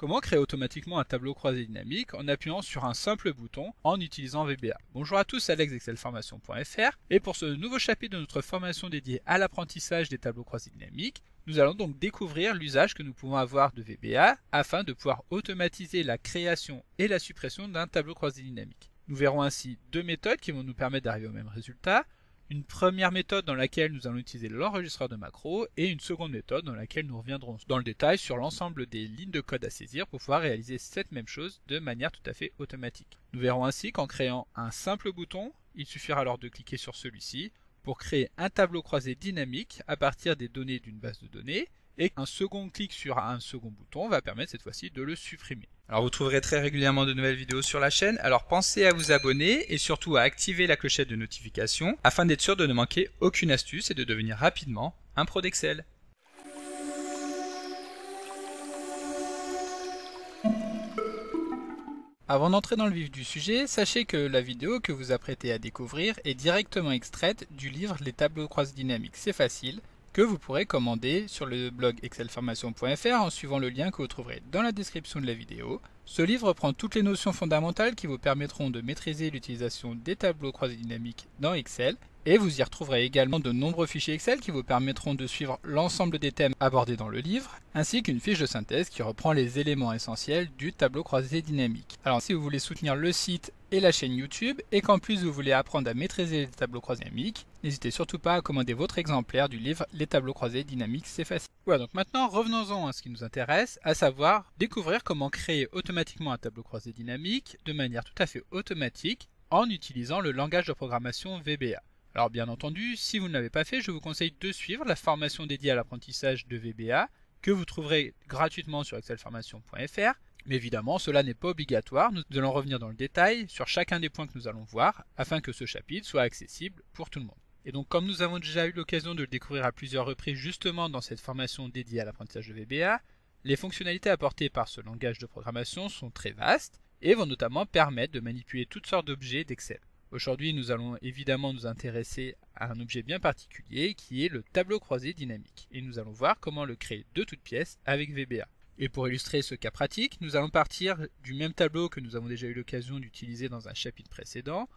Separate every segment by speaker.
Speaker 1: Comment créer automatiquement un tableau croisé dynamique en appuyant sur un simple bouton en utilisant VBA? Bonjour à tous, Alex d'excelformation.fr, et pour ce nouveau chapitre de notre formation dédiée à l'apprentissage des tableaux croisés dynamiques, nous allons donc découvrir l'usage que nous pouvons avoir de VBA afin de pouvoir automatiser la création et la suppression d'un tableau croisé dynamique. Nous verrons ainsi deux méthodes qui vont nous permettre d'arriver au même résultat. Une première méthode dans laquelle nous allons utiliser l'enregistreur de macros et une seconde méthode dans laquelle nous reviendrons dans le détail sur l'ensemble des lignes de code à saisir pour pouvoir réaliser cette même chose de manière tout à fait automatique. Nous verrons ainsi qu'en créant un simple bouton, il suffira alors de cliquer sur celui-ci pour créer un tableau croisé dynamique à partir des données d'une base de données, et un second clic sur un second bouton va permettre cette fois-ci de le supprimer. Alors vous trouverez très régulièrement de nouvelles vidéos sur la chaîne, alors pensez à vous abonner et surtout à activer la clochette de notification afin d'être sûr de ne manquer aucune astuce et de devenir rapidement un pro d'Excel. Avant d'entrer dans le vif du sujet, sachez que la vidéo que vous apprêtez à découvrir est directement extraite du livre Les tableaux croisés dynamiques, c'est facile, que vous pourrez commander sur le blog excelformation.fr en suivant le lien que vous trouverez dans la description de la vidéo. Ce livre reprend toutes les notions fondamentales qui vous permettront de maîtriser l'utilisation des tableaux croisés dynamiques dans Excel, et vous y retrouverez également de nombreux fichiers Excel qui vous permettront de suivre l'ensemble des thèmes abordés dans le livre, ainsi qu'une fiche de synthèse qui reprend les éléments essentiels du tableau croisé dynamique. Alors si vous voulez soutenir le site et la chaîne YouTube, et qu'en plus vous voulez apprendre à maîtriser les tableaux croisés dynamiques, n'hésitez surtout pas à commander votre exemplaire du livre Les tableaux croisés dynamiques, c'est facile. Voilà, donc maintenant revenons-en à ce qui nous intéresse, à savoir découvrir comment créer automatiquement un tableau croisé dynamique de manière tout à fait automatique en utilisant le langage de programmation VBA. Alors bien entendu, si vous ne l'avez pas fait, je vous conseille de suivre la formation dédiée à l'apprentissage de VBA que vous trouverez gratuitement sur excelformation.fr. Mais évidemment, cela n'est pas obligatoire, nous allons revenir dans le détail sur chacun des points que nous allons voir afin que ce chapitre soit accessible pour tout le monde. Et donc comme nous avons déjà eu l'occasion de le découvrir à plusieurs reprises justement dans cette formation dédiée à l'apprentissage de VBA, les fonctionnalités apportées par ce langage de programmation sont très vastes et vont notamment permettre de manipuler toutes sortes d'objets d'Excel. Aujourd'hui, nous allons évidemment nous intéresser à un objet bien particulier qui est le tableau croisé dynamique. Et nous allons voir comment le créer de toutes pièces avec VBA. Et pour illustrer ce cas pratique, nous allons partir du même tableau que nous avons déjà eu l'occasion d'utiliser dans un chapitre précédent,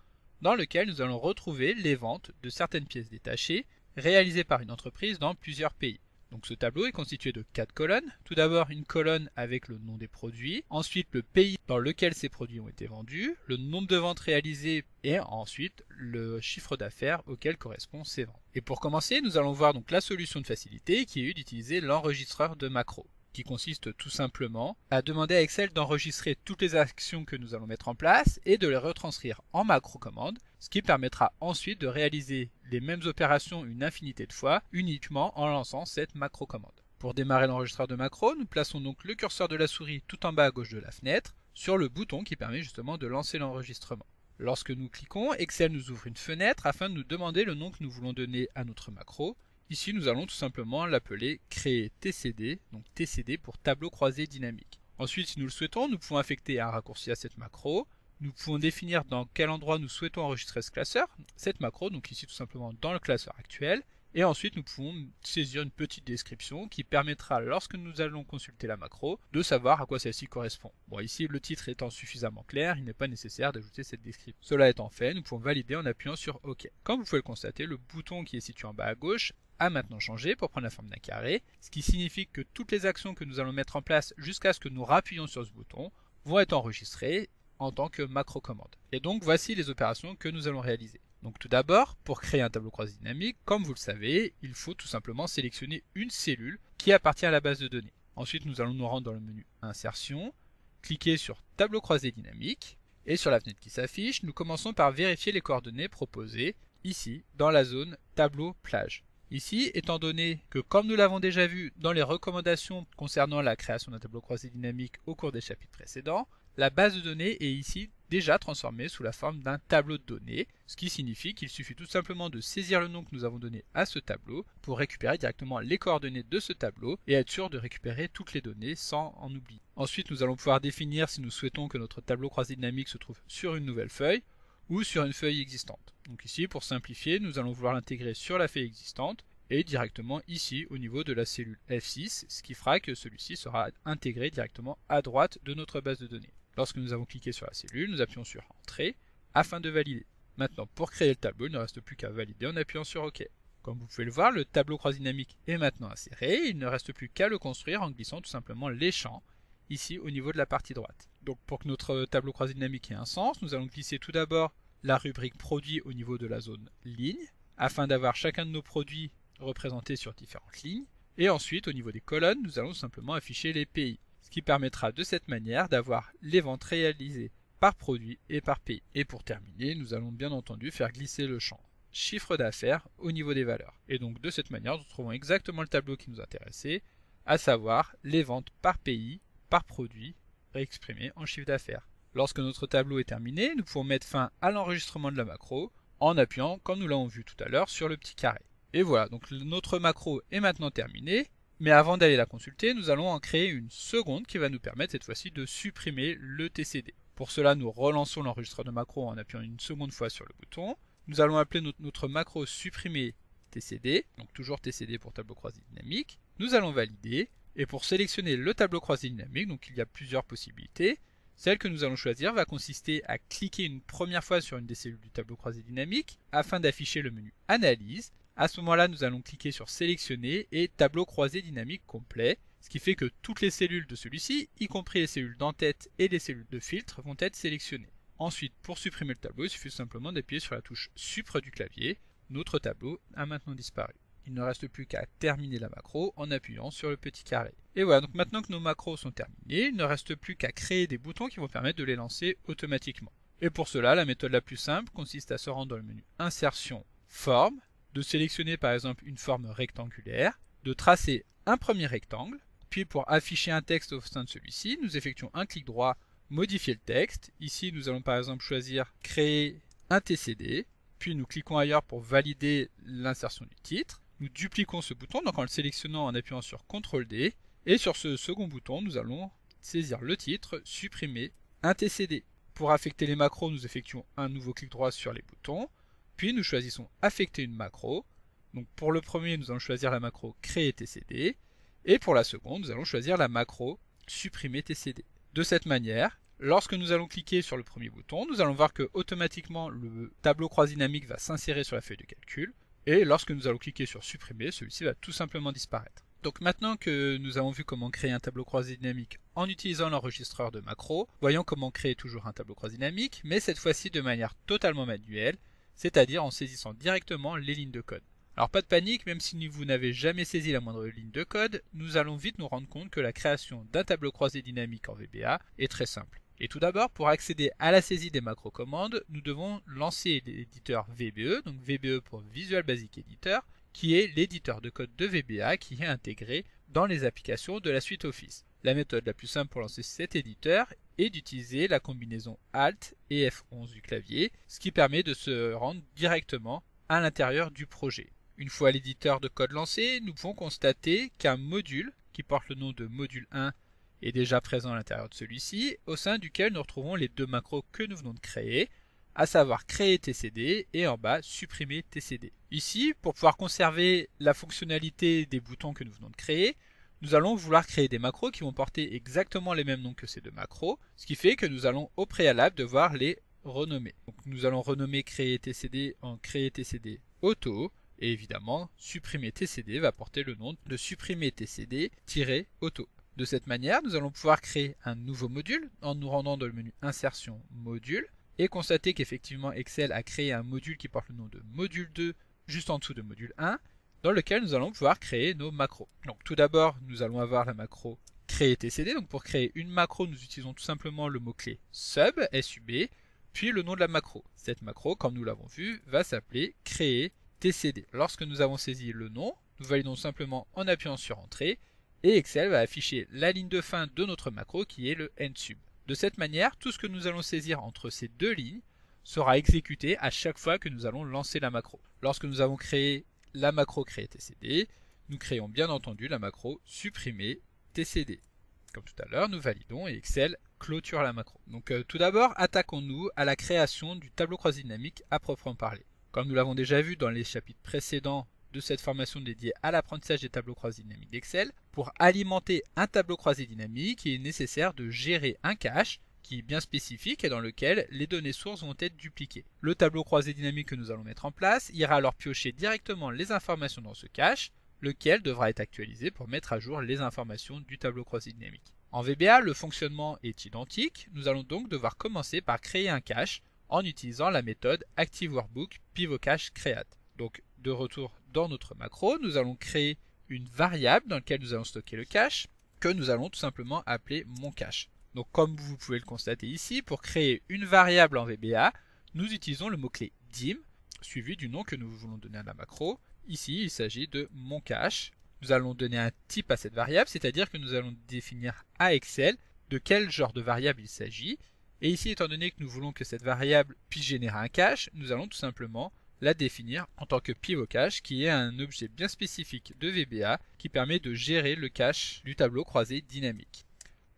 Speaker 1: dans lequel nous allons retrouver les ventes de certaines pièces détachées réalisées par une entreprise dans plusieurs pays. Donc ce tableau est constitué de 4 colonnes. Tout d'abord une colonne avec le nom des produits, ensuite le pays dans lequel ces produits ont été vendus, le nombre de ventes réalisées et ensuite le chiffre d'affaires auquel correspond ces ventes. Et pour commencer, nous allons voir donc la solution de facilité qui est d'utiliser l'enregistreur de macros, qui consiste tout simplement à demander à Excel d'enregistrer toutes les actions que nous allons mettre en place et de les retranscrire en macro commande, ce qui permettra ensuite de réaliser les mêmes opérations une infinité de fois uniquement en lançant cette macro commande. Pour démarrer l'enregistreur de macro, nous plaçons donc le curseur de la souris tout en bas à gauche de la fenêtre sur le bouton qui permet justement de lancer l'enregistrement. Lorsque nous cliquons, Excel nous ouvre une fenêtre afin de nous demander le nom que nous voulons donner à notre macro. Ici, nous allons tout simplement l'appeler créer TCD, donc TCD pour tableau croisé dynamique. Ensuite, si nous le souhaitons, nous pouvons affecter un raccourci à cette macro. Nous pouvons définir dans quel endroit nous souhaitons enregistrer ce classeur, cette macro, donc ici tout simplement dans le classeur actuel. Et ensuite, nous pouvons saisir une petite description qui permettra, lorsque nous allons consulter la macro, de savoir à quoi celle-ci correspond. Bon, ici, le titre étant suffisamment clair, il n'est pas nécessaire d'ajouter cette description. Cela étant fait, nous pouvons valider en appuyant sur OK. Comme vous pouvez le constater, le bouton qui est situé en bas à gauche a maintenant changé pour prendre la forme d'un carré, ce qui signifie que toutes les actions que nous allons mettre en place jusqu'à ce que nous rappuyons sur ce bouton vont être enregistrées en tant que macro commande. Et donc voici les opérations que nous allons réaliser. Donc tout d'abord, pour créer un tableau croisé dynamique, comme vous le savez, il faut tout simplement sélectionner une cellule qui appartient à la base de données. Ensuite, nous allons nous rendre dans le menu Insertion, cliquer sur Tableau croisé dynamique, et sur la fenêtre qui s'affiche, nous commençons par vérifier les coordonnées proposées ici dans la zone Tableau plage. Ici, étant donné que comme nous l'avons déjà vu dans les recommandations concernant la création d'un tableau croisé dynamique au cours des chapitres précédents, la base de données est ici déjà transformée sous la forme d'un tableau de données, ce qui signifie qu'il suffit tout simplement de saisir le nom que nous avons donné à ce tableau pour récupérer directement les coordonnées de ce tableau et être sûr de récupérer toutes les données sans en oublier. Ensuite, nous allons pouvoir définir si nous souhaitons que notre tableau croisé dynamique se trouve sur une nouvelle feuille ou sur une feuille existante. Donc ici, pour simplifier, nous allons vouloir l'intégrer sur la feuille existante et directement ici au niveau de la cellule F6, ce qui fera que celui-ci sera intégré directement à droite de notre base de données. Lorsque nous avons cliqué sur la cellule, nous appuyons sur Entrée afin de valider. Maintenant, pour créer le tableau, il ne reste plus qu'à valider en appuyant sur OK. Comme vous pouvez le voir, le tableau croix dynamique est maintenant inséré, il ne reste plus qu'à le construire en glissant tout simplement les champs ici au niveau de la partie droite. Donc pour que notre tableau croix dynamique ait un sens, nous allons glisser tout d'abord la rubrique produit au niveau de la zone ligne, afin d'avoir chacun de nos produits représentés sur différentes lignes, et ensuite au niveau des colonnes, nous allons simplement afficher les pays, ce qui permettra de cette manière d'avoir les ventes réalisées par produit et par pays. Et pour terminer, nous allons bien entendu faire glisser le champ chiffre d'affaires au niveau des valeurs. Et donc de cette manière, nous trouvons exactement le tableau qui nous intéressait, à savoir les ventes par pays, par produit, exprimées en chiffre d'affaires. Lorsque notre tableau est terminé, nous pouvons mettre fin à l'enregistrement de la macro en appuyant, comme nous l'avons vu tout à l'heure, sur le petit carré. Et voilà, donc notre macro est maintenant terminée, mais avant d'aller la consulter, nous allons en créer une seconde qui va nous permettre cette fois-ci de supprimer le TCD. Pour cela, nous relançons l'enregistreur de macro en appuyant une seconde fois sur le bouton. Nous allons appeler notre macro supprimer TCD, donc toujours TCD pour tableau croisé dynamique. Nous allons valider, et pour sélectionner le tableau croisé dynamique, donc il y a plusieurs possibilités. Celle que nous allons choisir va consister à cliquer une première fois sur une des cellules du tableau croisé dynamique afin d'afficher le menu Analyse. À ce moment-là, nous allons cliquer sur Sélectionner et Tableau croisé dynamique complet, ce qui fait que toutes les cellules de celui-ci, y compris les cellules d'en-tête et les cellules de filtre, vont être sélectionnées. Ensuite, pour supprimer le tableau, il suffit simplement d'appuyer sur la touche Supre du clavier. Notre tableau a maintenant disparu. Il ne reste plus qu'à terminer la macro en appuyant sur le petit carré. Et voilà, donc maintenant que nos macros sont terminés, il ne reste plus qu'à créer des boutons qui vont permettre de les lancer automatiquement. Et pour cela, la méthode la plus simple consiste à se rendre dans le menu Insertion, Forme, de sélectionner par exemple une forme rectangulaire, de tracer un premier rectangle, puis pour afficher un texte au sein de celui-ci, nous effectuons un clic droit, modifier le texte. Ici, nous allons par exemple choisir créer un TCD, puis nous cliquons ailleurs pour valider l'insertion du titre. Nous dupliquons ce bouton, donc en le sélectionnant en appuyant sur CTRL D, et sur ce second bouton, nous allons saisir le titre, supprimer un TCD. Pour affecter les macros, nous effectuons un nouveau clic droit sur les boutons, puis nous choisissons affecter une macro. Donc pour le premier, nous allons choisir la macro créer TCD, et pour la seconde, nous allons choisir la macro supprimer TCD. De cette manière, lorsque nous allons cliquer sur le premier bouton, nous allons voir que automatiquement le tableau croisé dynamique va s'insérer sur la feuille de calcul, et lorsque nous allons cliquer sur supprimer, celui-ci va tout simplement disparaître. Donc maintenant que nous avons vu comment créer un tableau croisé dynamique en utilisant l'enregistreur de macro, voyons comment créer toujours un tableau croisé dynamique, mais cette fois-ci de manière totalement manuelle, c'est-à-dire en saisissant directement les lignes de code. Alors pas de panique, même si vous n'avez jamais saisi la moindre ligne de code, nous allons vite nous rendre compte que la création d'un tableau croisé dynamique en VBA est très simple. Et tout d'abord, pour accéder à la saisie des macro-commandes, nous devons lancer l'éditeur VBE, donc VBE pour Visual Basic Editor, qui est l'éditeur de code de VBA qui est intégré dans les applications de la suite Office. La méthode la plus simple pour lancer cet éditeur est d'utiliser la combinaison Alt et F11 du clavier, ce qui permet de se rendre directement à l'intérieur du projet. Une fois l'éditeur de code lancé, nous pouvons constater qu'un module qui porte le nom de module 1 est déjà présent à l'intérieur de celui-ci, au sein duquel nous retrouvons les deux macros que nous venons de créer, à savoir créer TCD et en bas supprimer TCD. Ici, pour pouvoir conserver la fonctionnalité des boutons que nous venons de créer, nous allons vouloir créer des macros qui vont porter exactement les mêmes noms que ces deux macros, ce qui fait que nous allons au préalable devoir les renommer. Donc nous allons renommer créer TCD en créer TCD auto, et évidemment, supprimer TCD va porter le nom de supprimer TCD-auto. De cette manière, nous allons pouvoir créer un nouveau module en nous rendant dans le menu Insertion Module et constater qu'effectivement Excel a créé un module qui porte le nom de module 2 juste en dessous de module 1 dans lequel nous allons pouvoir créer nos macros. Donc tout d'abord, nous allons avoir la macro créer TCD. Donc pour créer une macro, nous utilisons tout simplement le mot-clé sub, SUB, puis le nom de la macro. Cette macro, comme nous l'avons vu, va s'appeler créer TCD. Lorsque nous avons saisi le nom, nous validons simplement en appuyant sur Entrée et Excel va afficher la ligne de fin de notre macro qui est le NSUB. De cette manière, tout ce que nous allons saisir entre ces deux lignes sera exécuté à chaque fois que nous allons lancer la macro. Lorsque nous avons créé la macro créer TCD, nous créons bien entendu la macro supprimer TCD. Comme tout à l'heure, nous validons et Excel clôture la macro. Donc tout d'abord, attaquons-nous à la création du tableau croisé dynamique à proprement parler. Comme nous l'avons déjà vu dans les chapitres précédents de cette formation dédiée à l'apprentissage des tableaux croisés dynamiques d'Excel. Pour alimenter un tableau croisé dynamique, il est nécessaire de gérer un cache qui est bien spécifique et dans lequel les données sources vont être dupliquées. Le tableau croisé dynamique que nous allons mettre en place ira alors piocher directement les informations dans ce cache, lequel devra être actualisé pour mettre à jour les informations du tableau croisé dynamique. En VBA, le fonctionnement est identique. Nous allons donc devoir commencer par créer un cache en utilisant la méthode ActiveWorkbook-PivotCache-Create. Donc, de retour dans notre macro, nous allons créer une variable dans laquelle nous allons stocker le cache, que nous allons tout simplement appeler monCache. Donc, comme vous pouvez le constater ici, pour créer une variable en VBA, nous utilisons le mot-clé dim, suivi du nom que nous voulons donner à la macro. Ici, il s'agit de monCache. Nous allons donner un type à cette variable, c'est-à-dire que nous allons définir à Excel de quel genre de variable il s'agit. Et ici, étant donné que nous voulons que cette variable puisse générer un cache, nous allons tout simplement la définir en tant que pivotCache, qui est un objet bien spécifique de VBA qui permet de gérer le cache du tableau croisé dynamique.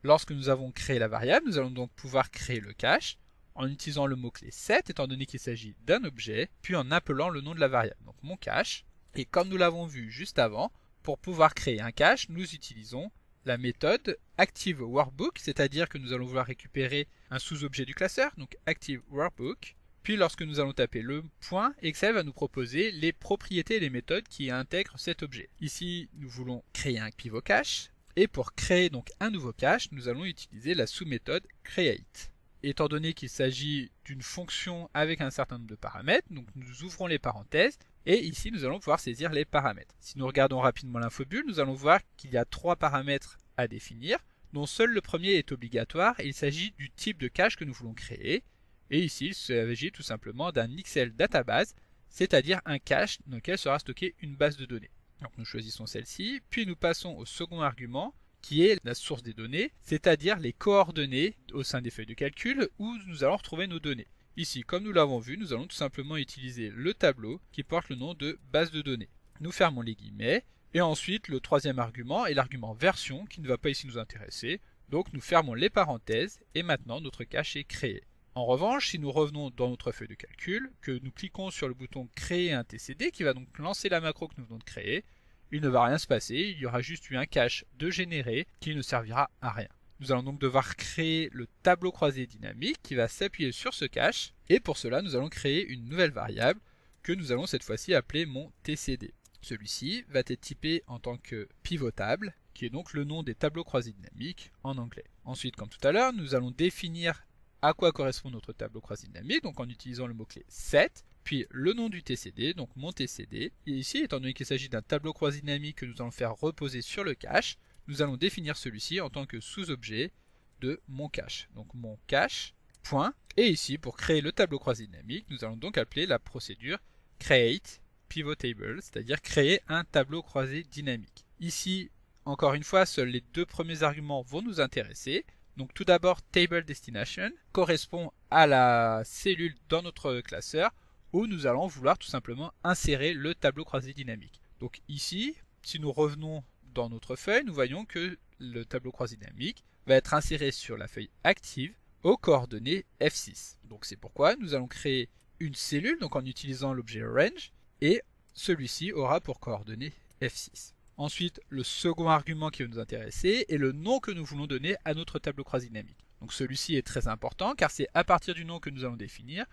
Speaker 1: Lorsque nous avons créé la variable, nous allons donc pouvoir créer le cache en utilisant le mot-clé set, étant donné qu'il s'agit d'un objet, puis en appelant le nom de la variable, donc monCache. Et comme nous l'avons vu juste avant, pour pouvoir créer un cache, nous utilisons la méthode ActiveWorkbook, c'est-à-dire que nous allons vouloir récupérer un sous-objet du classeur, donc ActiveWorkbook. Puis lorsque nous allons taper le point, Excel va nous proposer les propriétés et les méthodes qui intègrent cet objet. Ici, nous voulons créer un pivotCache. Et pour créer donc un nouveau cache, nous allons utiliser la sous-méthode create. Étant donné qu'il s'agit d'une fonction avec un certain nombre de paramètres, donc nous ouvrons les parenthèses, et ici nous allons pouvoir saisir les paramètres. Si nous regardons rapidement l'infobulle, nous allons voir qu'il y a 3 paramètres à définir, dont seul le premier est obligatoire, et il s'agit du type de cache que nous voulons créer. Et ici, il s'agit tout simplement d'un Excel database, c'est-à-dire un cache dans lequel sera stockée une base de données. Donc nous choisissons celle-ci, puis nous passons au second argument qui est la source des données, c'est-à-dire les coordonnées au sein des feuilles de calcul où nous allons retrouver nos données. Ici, comme nous l'avons vu, nous allons tout simplement utiliser le tableau qui porte le nom de base de données. Nous fermons les guillemets, et ensuite le troisième argument est l'argument version qui ne va pas ici nous intéresser, donc nous fermons les parenthèses et maintenant notre cache est créé. En revanche, si nous revenons dans notre feuille de calcul, que nous cliquons sur le bouton créer un TCD qui va donc lancer la macro que nous venons de créer, il ne va rien se passer, il y aura juste eu un cache de générer qui ne servira à rien. Nous allons donc devoir créer le tableau croisé dynamique qui va s'appuyer sur ce cache, et pour cela nous allons créer une nouvelle variable que nous allons cette fois-ci appeler mon TCD. Celui-ci va être typé en tant que pivotable, qui est donc le nom des tableaux croisés dynamiques en anglais. Ensuite, comme tout à l'heure, nous allons définir à quoi correspond notre tableau croisé dynamique, donc en utilisant le mot-clé set, puis le nom du TCD, donc mon TCD. Et ici, étant donné qu'il s'agit d'un tableau croisé dynamique que nous allons faire reposer sur le cache, nous allons définir celui-ci en tant que sous-objet de mon cache. Donc mon cache, point. Et ici, pour créer le tableau croisé dynamique, nous allons donc appeler la procédure create pivot table, c'est-à-dire créer un tableau croisé dynamique. Ici, encore une fois, seuls les 2 premiers arguments vont nous intéresser. Donc tout d'abord, table destination correspond à la cellule dans notre classeur où nous allons vouloir tout simplement insérer le tableau croisé dynamique. Donc ici, si nous revenons dans notre feuille, nous voyons que le tableau croisé dynamique va être inséré sur la feuille active aux coordonnées F6. Donc c'est pourquoi nous allons créer une cellule donc en utilisant l'objet range et celui-ci aura pour coordonnée F6. Ensuite, le second argument qui va nous intéresser est le nom que nous voulons donner à notre tableau croisé dynamique. Donc celui-ci est très important car c'est à partir du nom que nous allons définir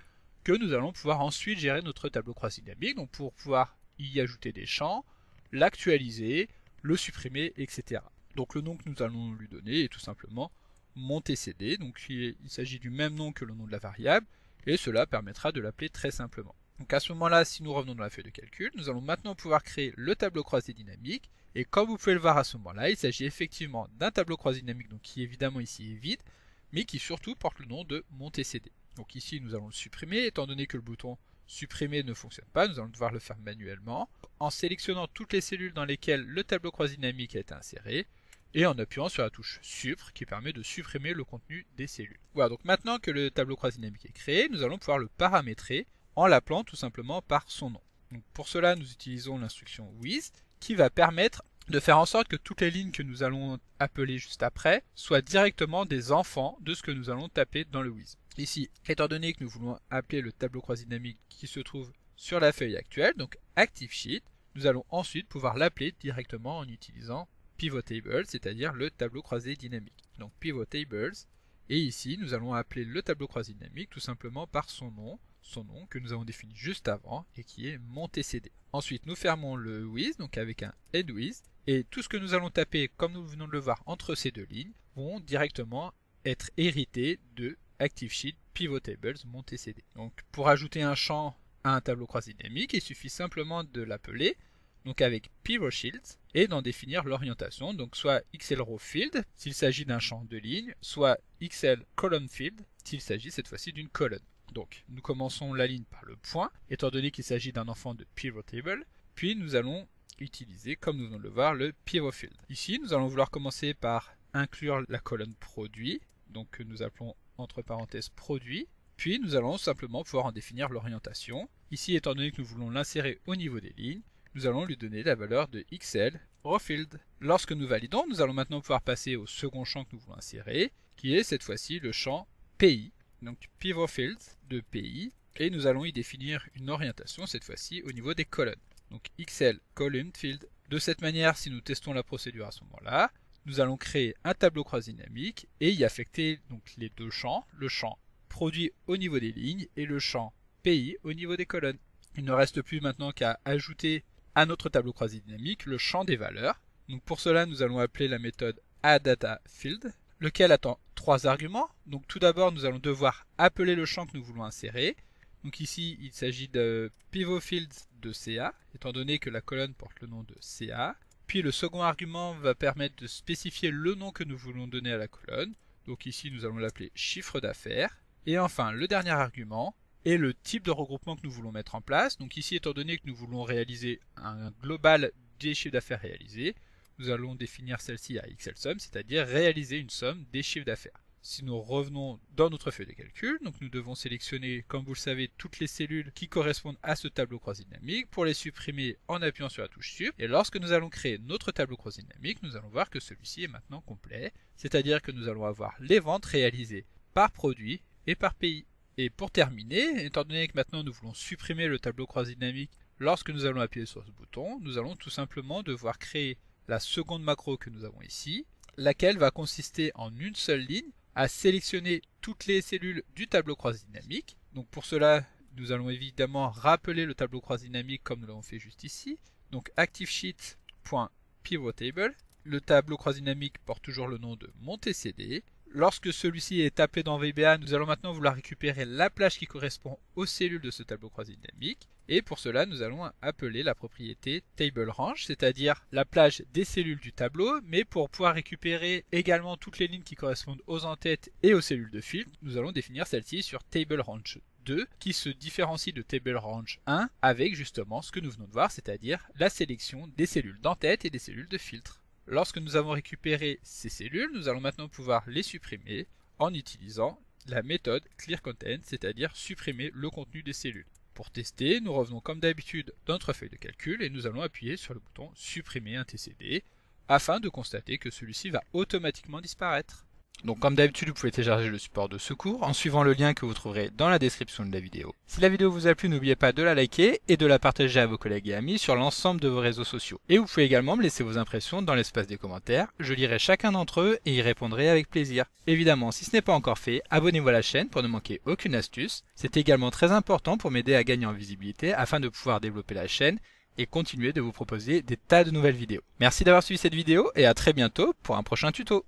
Speaker 1: que nous allons pouvoir ensuite gérer notre tableau croisé dynamique, donc pour pouvoir y ajouter des champs, l'actualiser, le supprimer, etc. Donc le nom que nous allons lui donner est tout simplement mon TCD, donc il s'agit du même nom que le nom de la variable, et cela permettra de l'appeler très simplement. Donc à ce moment-là, si nous revenons dans la feuille de calcul, nous allons maintenant pouvoir créer le tableau croisé dynamique, et comme vous pouvez le voir à ce moment-là, il s'agit effectivement d'un tableau croisé dynamique donc qui évidemment ici est vide, mais qui surtout porte le nom de mon TCD. Donc ici nous allons le supprimer, étant donné que le bouton supprimer ne fonctionne pas, nous allons devoir le faire manuellement, en sélectionnant toutes les cellules dans lesquelles le tableau croisé dynamique a été inséré, et en appuyant sur la touche Supr qui permet de supprimer le contenu des cellules. Voilà, donc maintenant que le tableau croisé dynamique est créé, nous allons pouvoir le paramétrer en l'appelant tout simplement par son nom. Donc pour cela, nous utilisons l'instruction with qui va permettre de faire en sorte que toutes les lignes que nous allons appeler juste après soient directement des enfants de ce que nous allons taper dans le with. Ici, étant donné que nous voulons appeler le tableau croisé dynamique qui se trouve sur la feuille actuelle, donc ActiveSheet, nous allons ensuite pouvoir l'appeler directement en utilisant Pivot Table, c'est-à-dire le tableau croisé dynamique. Donc Pivot Tables, et ici nous allons appeler le tableau croisé dynamique tout simplement par son nom que nous avons défini juste avant et qui est mon TCD. Ensuite nous fermons le with, donc avec un end with, et tout ce que nous allons taper comme nous venons de le voir entre ces deux lignes vont directement être hérités de ActiveSheet Pivot Tables mon TCD. Donc pour ajouter un champ à un tableau croisé dynamique, il suffit simplement de l'appeler donc avec Pivot Shields et d'en définir l'orientation, donc soit XL Row Field s'il s'agit d'un champ de ligne, soit XL Column Field s'il s'agit cette fois-ci d'une colonne. Donc nous commençons la ligne par le point, étant donné qu'il s'agit d'un enfant de Pivot Table, puis nous allons utiliser, comme nous venons de le voir, le Pivot Field. Ici nous allons vouloir commencer par inclure la colonne produit, donc que nous appelons entre parenthèses produit, puis nous allons simplement pouvoir en définir l'orientation. Ici, étant donné que nous voulons l'insérer au niveau des lignes, nous allons lui donner la valeur de XL Row Field. Lorsque nous validons, nous allons maintenant pouvoir passer au second champ que nous voulons insérer, qui est cette fois-ci le champ PI, donc Pivot Field de PI, et nous allons y définir une orientation cette fois-ci au niveau des colonnes, donc XL Column Field. De cette manière, si nous testons la procédure à ce moment-là, nous allons créer un tableau croisé dynamique et y affecter donc les deux champs, le champ produit au niveau des lignes et le champ PI au niveau des colonnes. Il ne reste plus maintenant qu'à ajouter à notre tableau croisé dynamique le champ des valeurs. Donc pour cela, nous allons appeler la méthode addDataField, lequel attend trois arguments. Donc tout d'abord, nous allons devoir appeler le champ que nous voulons insérer. Donc ici, il s'agit de Pivot Fields de CA, étant donné que la colonne porte le nom de CA. Puis le second argument va permettre de spécifier le nom que nous voulons donner à la colonne. Donc ici, nous allons l'appeler chiffre d'affaires. Et enfin, le dernier argument est le type de regroupement que nous voulons mettre en place. Donc ici, étant donné que nous voulons réaliser un global des chiffres d'affaires réalisés, nous allons définir celle-ci à XLSum, c'est-à-dire réaliser une somme des chiffres d'affaires. Si nous revenons dans notre feuille de calcul, donc nous devons sélectionner, comme vous le savez, toutes les cellules qui correspondent à ce tableau croisé dynamique pour les supprimer en appuyant sur la touche Sup. Et lorsque nous allons créer notre tableau croisé dynamique, nous allons voir que celui-ci est maintenant complet, c'est-à-dire que nous allons avoir les ventes réalisées par produit et par pays. Et pour terminer, étant donné que maintenant nous voulons supprimer le tableau croisé dynamique lorsque nous allons appuyer sur ce bouton, nous allons tout simplement devoir créer la seconde macro que nous avons ici, laquelle va consister en une seule ligne à sélectionner toutes les cellules du tableau croisé dynamique. Donc pour cela, nous allons évidemment rappeler le tableau croisé dynamique comme nous l'avons fait juste ici. Donc ActiveSheet.PivotTable. Le tableau croisé dynamique porte toujours le nom de mon TCD. Lorsque celui-ci est appelé dans VBA, nous allons maintenant vouloir récupérer la plage qui correspond aux cellules de ce tableau croisé dynamique. Et pour cela, nous allons appeler la propriété TableRange, c'est-à-dire la plage des cellules du tableau. Mais pour pouvoir récupérer également toutes les lignes qui correspondent aux entêtes et aux cellules de fil, nous allons définir celle-ci sur TableRange 2, qui se différencie de TableRange 1 avec justement ce que nous venons de voir, c'est-à-dire la sélection des cellules d'entête et des cellules de filtre. Lorsque nous avons récupéré ces cellules, nous allons maintenant pouvoir les supprimer en utilisant la méthode clearContent, c'est-à-dire supprimer le contenu des cellules. Pour tester, nous revenons comme d'habitude dans notre feuille de calcul et nous allons appuyer sur le bouton supprimer un TCD afin de constater que celui-ci va automatiquement disparaître. Donc comme d'habitude, vous pouvez télécharger le support de secours en suivant le lien que vous trouverez dans la description de la vidéo. Si la vidéo vous a plu, n'oubliez pas de la liker et de la partager à vos collègues et amis sur l'ensemble de vos réseaux sociaux. Et vous pouvez également me laisser vos impressions dans l'espace des commentaires, je lirai chacun d'entre eux et y répondrai avec plaisir. Évidemment, si ce n'est pas encore fait, abonnez-vous à la chaîne pour ne manquer aucune astuce. C'est également très important pour m'aider à gagner en visibilité afin de pouvoir développer la chaîne et continuer de vous proposer des tas de nouvelles vidéos. Merci d'avoir suivi cette vidéo et à très bientôt pour un prochain tuto.